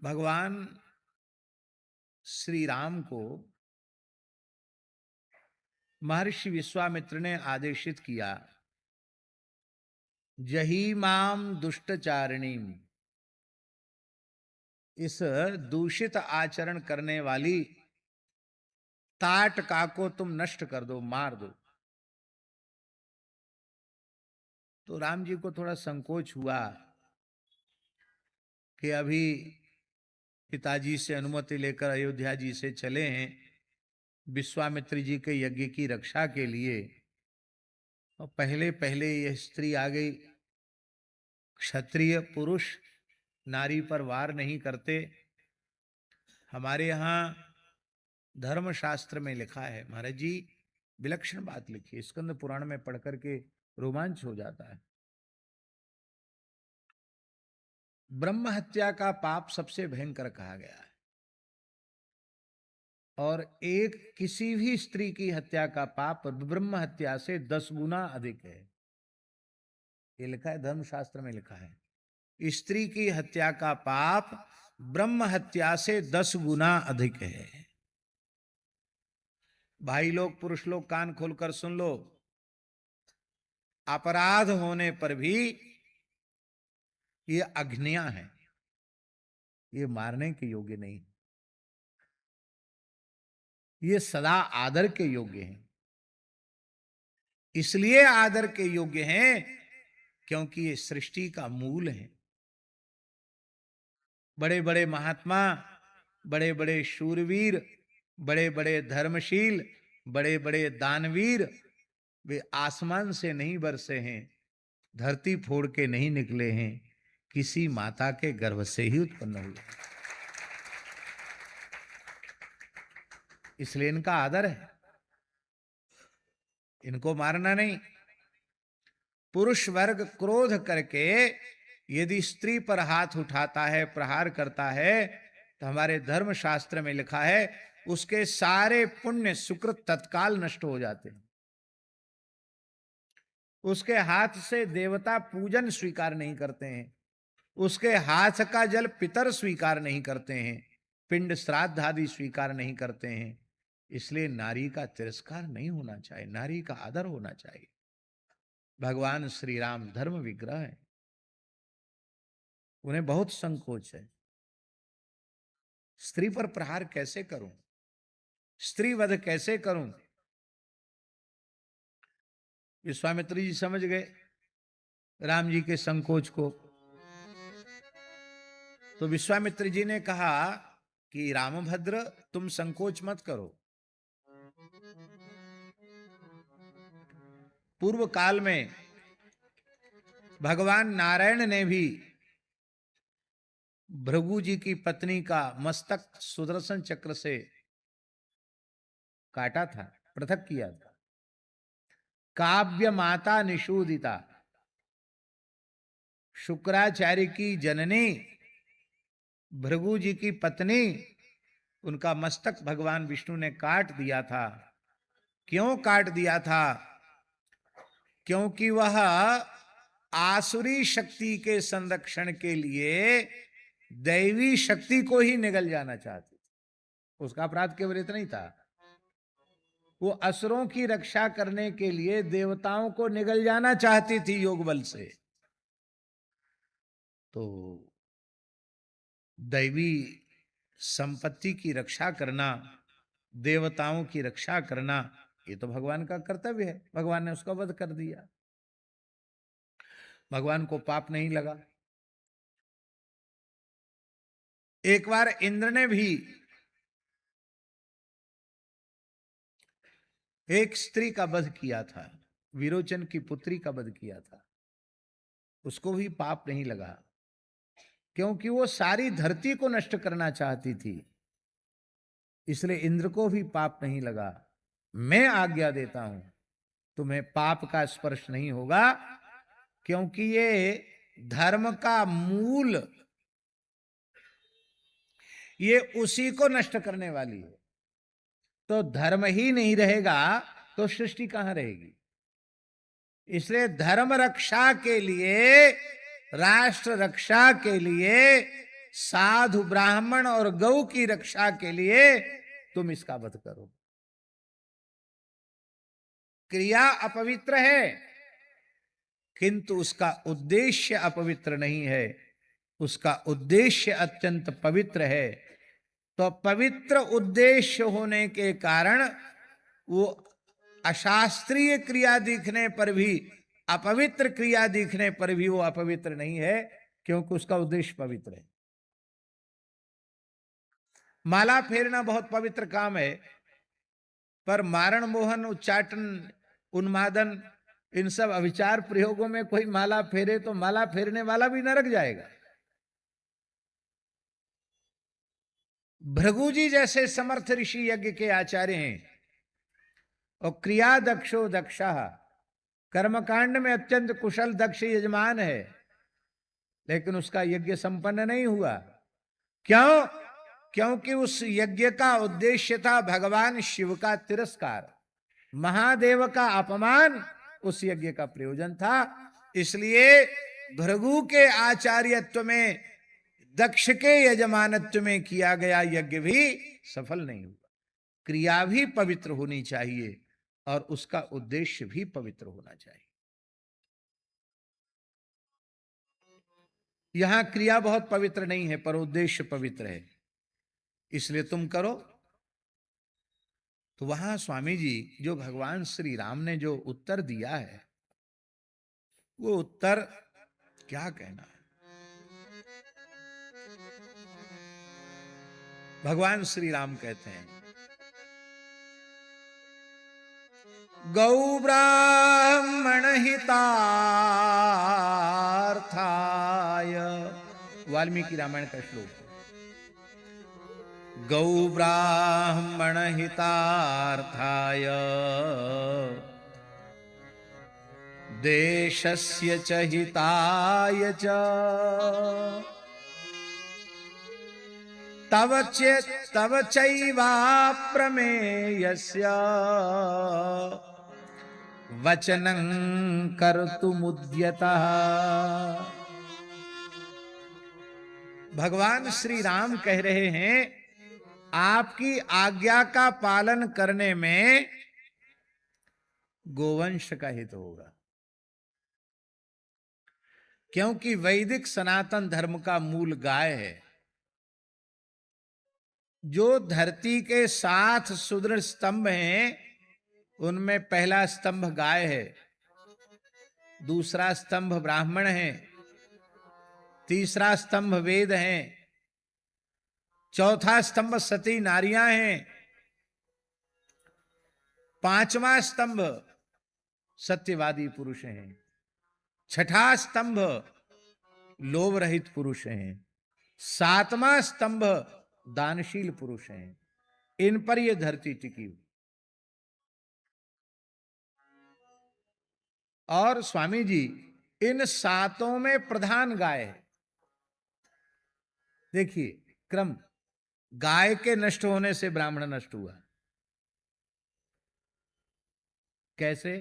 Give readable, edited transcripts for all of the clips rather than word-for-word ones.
भगवान श्री राम को महर्षि विश्वामित्र ने आदेशित किया, जहीमाम दुष्टचारिणीम, इस दूषित आचरण करने वाली ताटका को तुम नष्ट कर दो, मार दो। तो राम जी को थोड़ा संकोच हुआ कि अभी पिताजी से अनुमति लेकर अयोध्या जी से चले हैं विश्वामित्र जी के यज्ञ की रक्षा के लिए, और पहले पहले यह स्त्री आ गई। क्षत्रिय पुरुष नारी पर वार नहीं करते। हमारे यहाँ धर्मशास्त्र में लिखा है, महाराज जी विलक्षण बात लिखी है, स्कंद पुराण में पढ़ करके रोमांच हो जाता है। ब्रह्म हत्या का पाप सबसे भयंकर कहा गया है, और एक किसी भी स्त्री की हत्या का पाप ब्रह्म हत्या से 10 गुना अधिक है। ये लिखा है, धर्मशास्त्र में लिखा है, स्त्री की हत्या का पाप ब्रह्म हत्या से 10 गुना अधिक है। भाई लोग, पुरुष लोग, कान खोलकर सुन लो, अपराध होने पर भी ये अग्नियां हैं, ये मारने के योग्य नहीं, ये सदा आदर के योग्य हैं। इसलिए आदर के योग्य हैं क्योंकि ये सृष्टि का मूल है। बड़े बड़े महात्मा, बड़े बड़े शूरवीर, बड़े बड़े धर्मशील, बड़े बड़े दानवीर, वे आसमान से नहीं बरसे हैं, धरती फोड़ के नहीं निकले हैं, किसी माता के गर्भ से ही उत्पन्न हुए। इसलिए इनका आदर है, इनको मारना नहीं। पुरुष वर्ग क्रोध करके यदि स्त्री पर हाथ उठाता है, प्रहार करता है, तो हमारे धर्म शास्त्र में लिखा है उसके सारे पुण्य सुकृत तत्काल नष्ट हो जाते हैं। उसके हाथ से देवता पूजन स्वीकार नहीं करते हैं, उसके हाथ का जल पितर स्वीकार नहीं करते हैं, पिंड श्राद्ध आदि स्वीकार नहीं करते हैं। इसलिए नारी का तिरस्कार नहीं होना चाहिए, नारी का आदर होना चाहिए। भगवान श्री राम धर्म विग्रह है, उन्हें बहुत संकोच है, स्त्री पर प्रहार कैसे करूं, स्त्री वध कैसे करूं। विश्वामित्र जी समझ गए राम जी के संकोच को। तो विश्वामित्र जी ने कहा कि रामभद्र, तुम संकोच मत करो। पूर्व काल में भगवान नारायण ने भी भृगु जी की पत्नी का मस्तक सुदर्शन चक्र से काटा था, पृथक किया था। काव्य माता निषूदिता, शुक्राचार्य की जननी भृगु जी की पत्नी, उनका मस्तक भगवान विष्णु ने काट दिया था। क्यों काट दिया था? क्योंकि वह आसुरी शक्ति के संरक्षण के लिए दैवी शक्ति को ही निगल जाना चाहती थी। उसका अपराध केवल इतना ही था, वो असुरों की रक्षा करने के लिए देवताओं को निगल जाना चाहती थी योग बल से। तो दैवी संपत्ति की रक्षा करना, देवताओं की रक्षा करना, ये तो भगवान का कर्तव्य है। भगवान ने उसका वध कर दिया, भगवान को पाप नहीं लगा। एक बार इंद्र ने भी एक स्त्री का वध किया था, विरोचन की पुत्री का वध किया था, उसको भी पाप नहीं लगा, क्योंकि वो सारी धरती को नष्ट करना चाहती थी। इसलिए इंद्र को भी पाप नहीं लगा। मैं आज्ञा देता हूं, तुम्हें पाप का स्पर्श नहीं होगा, क्योंकि ये धर्म का मूल, ये उसी को नष्ट करने वाली है। तो धर्म ही नहीं रहेगा तो सृष्टि कहां रहेगी? इसलिए धर्म रक्षा के लिए, राष्ट्र रक्षा के लिए साधु ब्राह्मण और गौ की रक्षा के लिए तुम इसका वध करो। क्रिया अपवित्र है, किंतु उसका उद्देश्य अपवित्र नहीं है, उसका उद्देश्य अत्यंत पवित्र है। तो पवित्र उद्देश्य होने के कारण वो अशास्त्रीय क्रिया दिखने पर भी, अपवित्र क्रिया दिखने पर भी वो अपवित्र नहीं है, क्योंकि उसका उद्देश्य पवित्र है। माला फेरना बहुत पवित्र काम है, पर मारण मोहन उच्चाटन उन्मादन इन सब अविचार प्रयोगों में कोई माला फेरे तो माला फेरने वाला भी नरक जाएगा। भृगु जी जैसे समर्थ ऋषि यज्ञ के आचार्य हैं और क्रिया दक्षो दक्षा, कर्मकांड में अत्यंत कुशल दक्ष यजमान है, लेकिन उसका यज्ञ संपन्न नहीं हुआ। क्यों? क्योंकि उस यज्ञ का उद्देश्य था भगवान शिव का तिरस्कार, महादेव का अपमान उस यज्ञ का प्रयोजन था। इसलिए भृगु के आचार्यत्व में, दक्ष के यजमानत्व में किया गया यज्ञ भी सफल नहीं हुआ। क्रिया भी पवित्र होनी चाहिए और उसका उद्देश्य भी पवित्र होना चाहिए। यहां क्रिया बहुत पवित्र नहीं है, पर उद्देश्य पवित्र है, इसलिए तुम करो। तो वहां स्वामी जी जो भगवान श्री राम ने जो उत्तर दिया है, वो उत्तर क्या कहना है। भगवान श्री राम कहते हैं, गौ ब्राह्मण हितार्थाय, वाल्मीकि रामायण का श्लोक, गौ ब्राह्मण हितार्थाय देशस्य च हिताय च तव चैवाप्रमेयस्य वचनं कर्तुमुद्यतः। भगवान श्री राम कह रहे हैं, आपकी आज्ञा का पालन करने में गोवंश का हित होगा, क्योंकि वैदिक सनातन धर्म का मूल गाय है। जो धरती के 7 सुदृढ़ स्तंभ हैं, उनमें पहला स्तंभ गाय है, दूसरा स्तंभ ब्राह्मण है, तीसरा स्तंभ वेद है, चौथा स्तंभ सती नारियां हैं, पांचवा स्तंभ सत्यवादी पुरुष हैं, छठा स्तंभ लोभ रहित पुरुष हैं, सातवां स्तंभ दानशील पुरुष हैं। इन पर यह धरती टिकी हुई। और स्वामी जी इन 7 में प्रधान गाय है। देखिए क्रम, गाय के नष्ट होने से ब्राह्मण नष्ट हुआ। कैसे?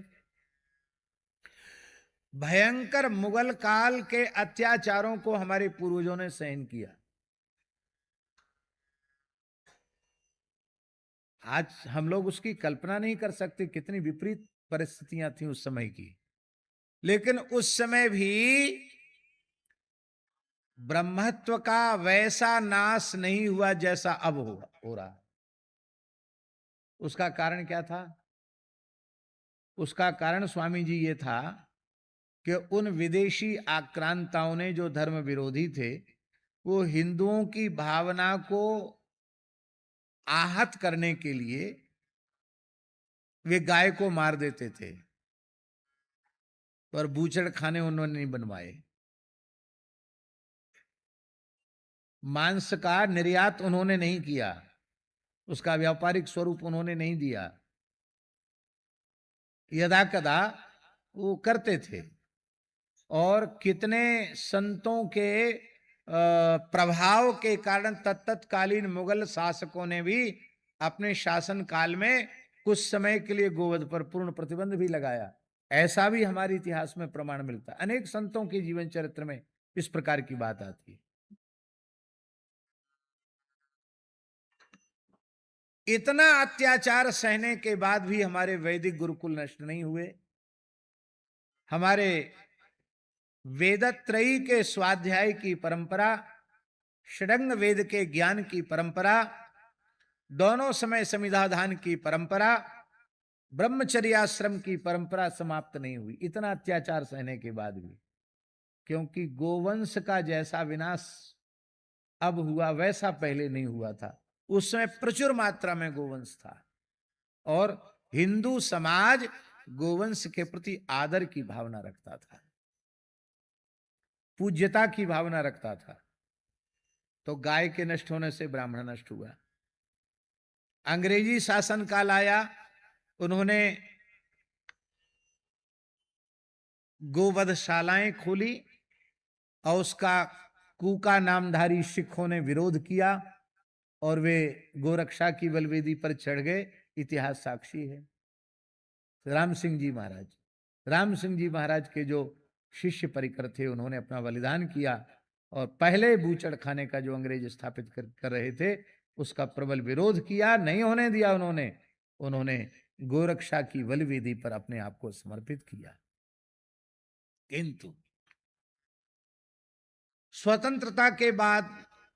भयंकर मुगल काल के अत्याचारों को हमारे पूर्वजों ने सहन किया। आज हम लोग उसकी कल्पना नहीं कर सकते, कितनी विपरीत परिस्थितियां थी उस समय की। लेकिन उस समय भी ब्रह्मत्व का वैसा नाश नहीं हुआ जैसा अब हो रहा। उसका कारण क्या था? उसका कारण स्वामी जी ये था कि उन विदेशी आक्रांताओं ने, जो धर्म विरोधी थे, वो हिंदुओं की भावना को आहत करने के लिए वे गाय को मार देते थे, पर बूचड़ खाने उन्होंने नहीं बनवाए। मांस का निर्यात उन्होंने नहीं किया, उसका व्यापारिक स्वरूप उन्होंने नहीं दिया। यदा कदा वो करते थे, और कितने संतों के प्रभाव के कारण तत्कालीन मुगल शासकों ने भी अपने शासन काल में कुछ समय के लिए गोवध पर पूर्ण प्रतिबंध भी लगाया। ऐसा भी हमारे इतिहास में प्रमाण मिलता है। अनेक संतों के जीवन चरित्र में इस प्रकार की बात आती है। इतना अत्याचार सहने के बाद भी हमारे वैदिक गुरुकुल नष्ट नहीं हुए। हमारे वेदत्रयी के स्वाध्याय की परंपरा, षडंग वेद के ज्ञान की परंपरा, दोनों समय समिधाधान की परंपरा, ब्रह्मचर्याश्रम की परंपरा समाप्त नहीं हुई, इतना अत्याचार सहने के बाद भी। क्योंकि गोवंश का जैसा विनाश अब हुआ वैसा पहले नहीं हुआ था। उस समय प्रचुर मात्रा में गोवंश था और हिंदू समाज गोवंश के प्रति आदर की भावना रखता था, पूज्यता की भावना रखता था। तो गाय के नष्ट होने से ब्राह्मण नष्ट हुआ। अंग्रेजी शासन काल आया, उन्होंने गोवधशालाएं खोली और उसका कूका नामधारी सिखों ने विरोध किया और वे गोरक्षा की बलवेदी पर चढ़ गए। इतिहास साक्षी है। राम सिंह जी महाराज, राम सिंह जी महाराज के जो शिष्य परिकर थे, उन्होंने अपना बलिदान किया और पहले बूचड़ खाने का जो अंग्रेज स्थापित कर रहे थे उसका प्रबल विरोध किया, नहीं होने दिया। उन्होंने गोरक्षा की बलवेदी पर अपने आप को समर्पित किया। किंतु स्वतंत्रता के बाद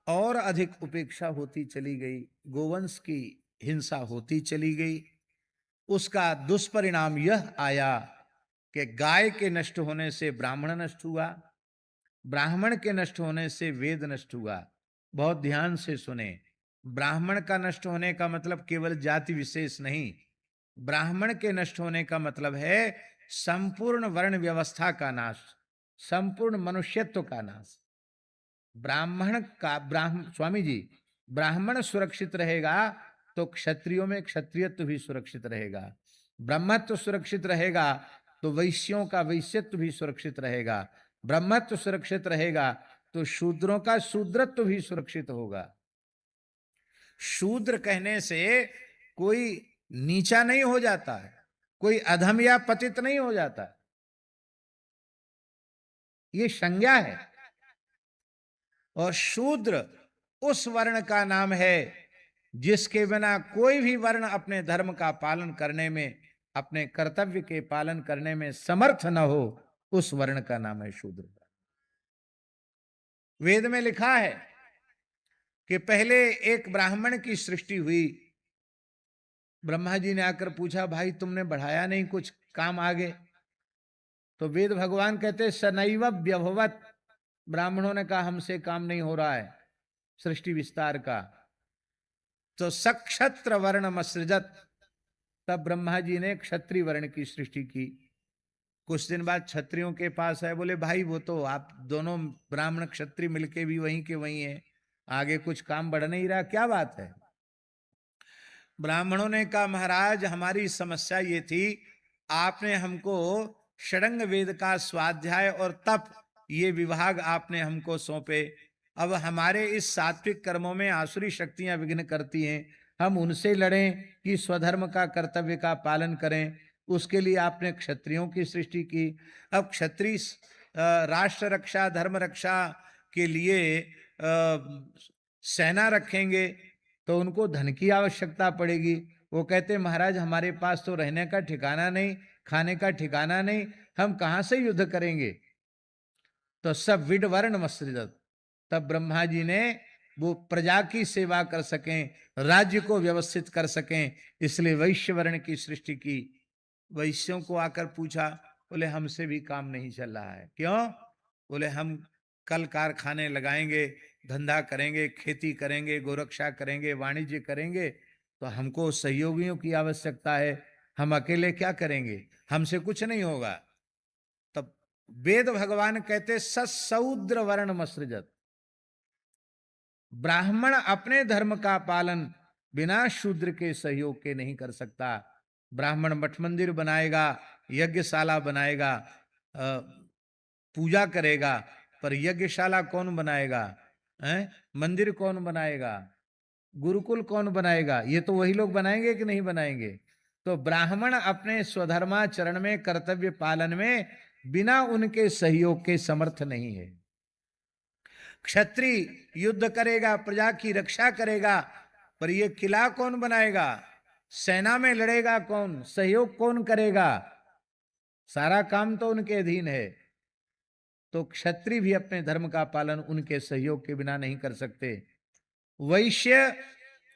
और अधिक उपेक्षा होती चली गई, गोवंश की हिंसा होती चली गई। उसका दुष्परिणाम यह आया कि गाय के नष्ट होने से ब्राह्मण नष्ट हुआ, ब्राह्मण के नष्ट होने से वेद नष्ट हुआ। बहुत ध्यान से सुने, ब्राह्मण का नष्ट होने का मतलब केवल जाति विशेष नहीं, ब्राह्मण के नष्ट होने का मतलब है संपूर्ण वर्ण व्यवस्था का नाश, संपूर्ण मनुष्यत्व का नाश। स्वामी जी, ब्राह्मण सुरक्षित रहेगा तो क्षत्रियों में क्षत्रियत्व भी सुरक्षित रहेगा, ब्रह्मत्व सुरक्षित रहेगा तो वैश्यों का वैश्यत्व भी सुरक्षित रहेगा, ब्रह्मत्व सुरक्षित रहेगा तो शूद्रों का शूद्रत्व भी सुरक्षित होगा। शूद्र कहने से कोई नीचा नहीं हो जाता है, कोई अधम या पतित नहीं हो जाता, ये संज्ञा है। और शूद्र उस वर्ण का नाम है जिसके बिना कोई भी वर्ण अपने धर्म का पालन करने में, अपने कर्तव्य के पालन करने में समर्थ न हो, उस वर्ण का नाम है शूद्र। वेद में लिखा है कि पहले एक ब्राह्मण की सृष्टि हुई। ब्रह्मा जी ने आकर पूछा, भाई तुमने बढ़ाया नहीं, कुछ काम आगे? तो वेद भगवान कहते सनैव व्यभवत, ब्राह्मणों ने कहा हमसे काम नहीं हो रहा है सृष्टि विस्तार का। तो सक्षत्र वर्ण सृजत, तब ब्रह्मा जी ने क्षत्रिय वर्ण की सृष्टि की। कुछ दिन बाद क्षत्रियों के पास है, बोले भाई वो तो आप दोनों ब्राह्मण क्षत्रिय मिलके भी वहीं के वहीं है, आगे कुछ काम बढ़ नहीं रहा, क्या बात है? ब्राह्मणों ने कहा महाराज हमारी समस्या ये थी, आपने हमको षडंग वेद का स्वाध्याय और तप, ये विभाग आपने हमको सौंपे। अब हमारे इस सात्विक कर्मों में आसुरी शक्तियां विघ्न करती हैं, हम उनसे लड़ें कि स्वधर्म का कर्तव्य का पालन करें? उसके लिए आपने क्षत्रियों की सृष्टि की। अब क्षत्रिय राष्ट्र रक्षा धर्म रक्षा के लिए सेना रखेंगे तो उनको धन की आवश्यकता पड़ेगी। वो कहते महाराज हमारे पास तो रहने का ठिकाना नहीं, खाने का ठिकाना नहीं, हम कहां से युद्ध करेंगे? तो सब विड वर्ण मसृजत, तब ब्रह्मा जी ने वो प्रजा की सेवा कर सकें, राज्य को व्यवस्थित कर सकें, इसलिए वैश्य वर्ण की सृष्टि की। वैश्यों को आकर पूछा, बोले हमसे भी काम नहीं चल रहा है। क्यों? बोले हम कल कारखाने लगाएंगे, धंधा करेंगे, खेती करेंगे, गोरक्षा करेंगे, वाणिज्य करेंगे, तो हमको सहयोगियों की आवश्यकता है, हम अकेले क्या करेंगे, हमसे कुछ नहीं होगा। तब वेद भगवान कहते सशूद्र वर्ण मसृजत, ब्राह्मण अपने धर्म का पालन बिना शूद्र के सहयोग के नहीं कर सकता। ब्राह्मण मठ मंदिर बनाएगा, यज्ञशाला बनाएगा, पूजा करेगा, पर यज्ञशाला कौन बनाएगा? मंदिर कौन बनाएगा? गुरुकुल कौन बनाएगा? ये तो वही लोग बनाएंगे कि नहीं बनाएंगे? तो ब्राह्मण अपने स्वधर्माचरण में, कर्तव्य पालन में बिना उनके सहयोग के समर्थ नहीं है। क्षत्रिय युद्ध करेगा, प्रजा की रक्षा करेगा, पर ये किला कौन बनाएगा, सेना में लड़ेगा कौन, सहयोग कौन करेगा, सारा काम तो उनके अधीन है। तो क्षत्रिय भी अपने धर्म का पालन उनके सहयोग के बिना नहीं कर सकते। वैश्य,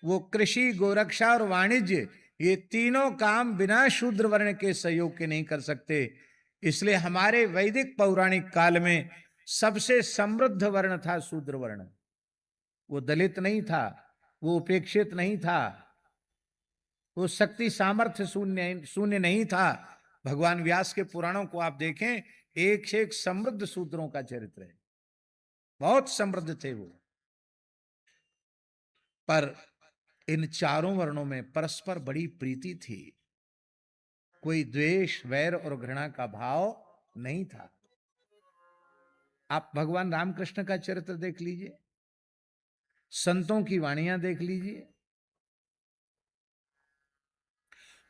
वो कृषि, गोरक्षा और वाणिज्य, ये तीनों काम बिना शूद्र वर्ण के सहयोग के नहीं कर सकते। इसलिए हमारे वैदिक पौराणिक काल में सबसे समृद्ध वर्ण था शूद्र वर्ण। वो दलित नहीं था, वो उपेक्षित नहीं था, वो शक्ति सामर्थ्य शून्य शून्य नहीं था। भगवान व्यास के पुराणों को आप देखें, एक से एक समृद्ध शूद्रों का चरित्र है, बहुत समृद्ध थे वो। पर इन चारों वर्णों में परस्पर बड़ी प्रीति थी, कोई द्वेष, वैर और घृणा का भाव नहीं था। आप भगवान रामकृष्ण का चरित्र देख लीजिए, संतों की वाणियां देख लीजिए।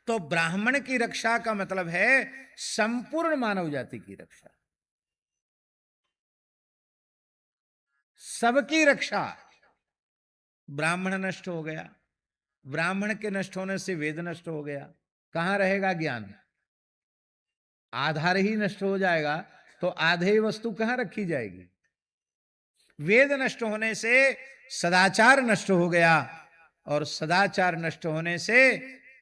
तो ब्राह्मण की रक्षा का मतलब है संपूर्ण मानव जाति की रक्षा, सबकी रक्षा। ब्राह्मण नष्ट हो गया, ब्राह्मण के नष्ट होने से वेद नष्ट हो गया, कहां रहेगा ज्ञान, आधार ही नष्ट हो जाएगा तो आधे वस्तु कहां रखी जाएगी। वेद नष्ट होने से सदाचार नष्ट हो गया, और सदाचार नष्ट होने से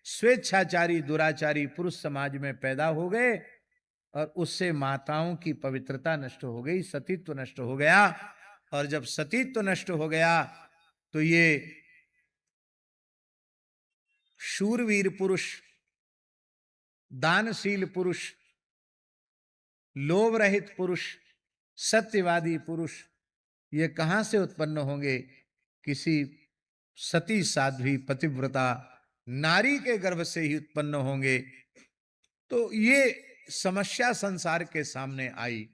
स्वेच्छाचारी दुराचारी पुरुष समाज में पैदा हो गए, और उससे माताओं की पवित्रता नष्ट हो गई, सतीत्व नष्ट हो गया। और जब सतीत्व नष्ट हो गया तो ये शूरवीर पुरुष, दानशील पुरुष, लोभ रहित पुरुष, सत्यवादी पुरुष, ये कहां से उत्पन्न होंगे, किसी सती साध्वी पतिव्रता नारी के गर्भ से ही उत्पन्न होंगे। तो ये समस्या संसार के सामने आई।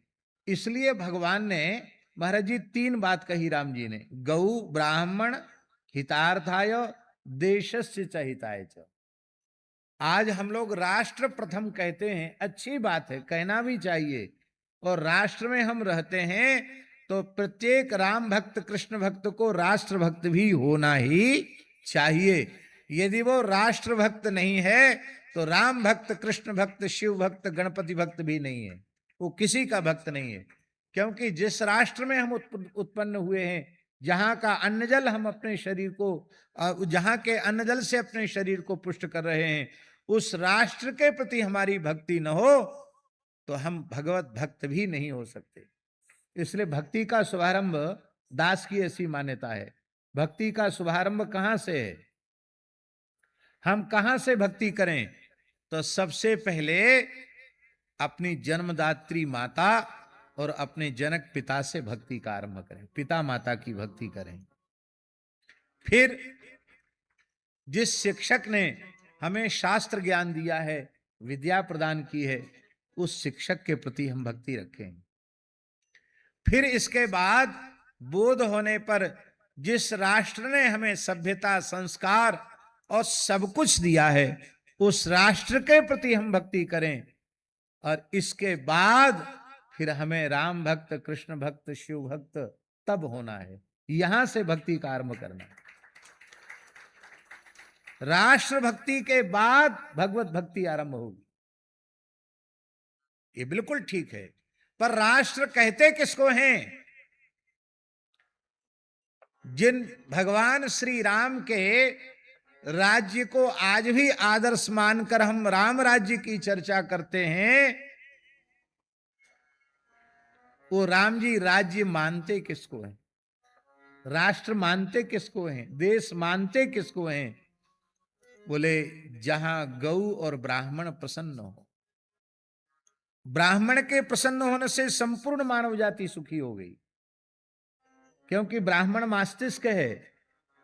इसलिए भगवान ने, महाराज जी, 3 बात कही राम जी ने, गौ ब्राह्मण हितार्थाय देशस्य च हिताय च। आज हम लोग राष्ट्र प्रथम कहते हैं, अच्छी बात है, कहना भी चाहिए, और राष्ट्र में हम रहते हैं तो प्रत्येक राम भक्त कृष्ण भक्त को राष्ट्र भक्त भी होना ही चाहिए। यदि वो राष्ट्र भक्त नहीं है तो राम भक्त कृष्ण भक्त शिव भक्त गणपति भक्त भी नहीं है, वो किसी का भक्त नहीं है। क्योंकि जिस राष्ट्र में हम उत्पन्न हुए हैं, जहां का अन्न जल हम अपने शरीर को, जहां के अन्न जल से अपने शरीर को पुष्ट कर रहे हैं, उस राष्ट्र के प्रति हमारी भक्ति न हो तो हम भगवत भक्त भी नहीं हो सकते। इसलिए भक्ति का शुभारंभ, दास की ऐसी मान्यता है, भक्ति का शुभारंभ कहां से है, हम कहां से भक्ति करें, तो सबसे पहले अपनी जन्मदात्री माता और अपने जनक पिता से भक्ति का आरंभ करें, पिता माता की भक्ति करें। फिर जिस शिक्षक ने हमें शास्त्र ज्ञान दिया है, विद्या प्रदान की है, उस शिक्षक के प्रति हम भक्ति रखें। फिर इसके बाद बोध होने पर जिस राष्ट्र ने हमें सभ्यता, संस्कार और सब कुछ दिया है, उस राष्ट्र के प्रति हम भक्ति करें। और इसके बाद फिर हमें राम भक्त, कृष्ण भक्त, शिव भक्त तब होना है, यहां से भक्ति का आरंभ करना है। राष्ट्र भक्ति के बाद भगवत भक्ति आरंभ होगी, ये बिल्कुल ठीक है। पर राष्ट्र कहते किसको हैं? जिन भगवान श्री राम के राज्य को आज भी आदर्श मानकर हम राम राज्य की चर्चा करते हैं, वो राम जी राज्य मानते किसको हैं, राष्ट्र मानते किसको हैं, देश मानते किसको हैं? बोले जहां गौ और ब्राह्मण प्रसन्न हो। ब्राह्मण के प्रसन्न होने से संपूर्ण मानव जाति सुखी हो गई, क्योंकि ब्राह्मण मस्तिष्क है।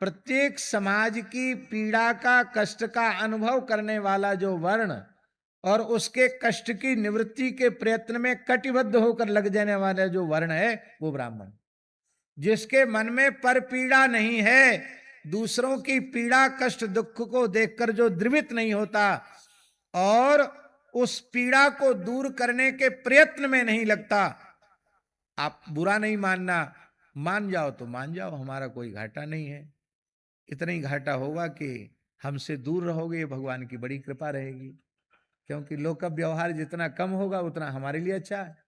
प्रत्येक समाज की पीड़ा का, कष्ट का अनुभव करने वाला जो वर्ण और उसके कष्ट की निवृत्ति के प्रयत्न में कटिबद्ध होकर लग जाने वाला जो वर्ण है, वो ब्राह्मण। जिसके मन में पर पीड़ा नहीं है, दूसरों की पीड़ा कष्ट दुख को देखकर जो द्रवित नहीं होता और उस पीड़ा को दूर करने के प्रयत्न में नहीं लगता। आप बुरा नहीं मानना, मान जाओ तो मान जाओ, हमारा कोई घाटा नहीं है। इतना ही घाटा होगा कि हमसे दूर रहोगे, ये भगवान की बड़ी कृपा रहेगी। क्योंकि लोक व्यवहार जितना कम होगा उतना हमारे लिए अच्छा है।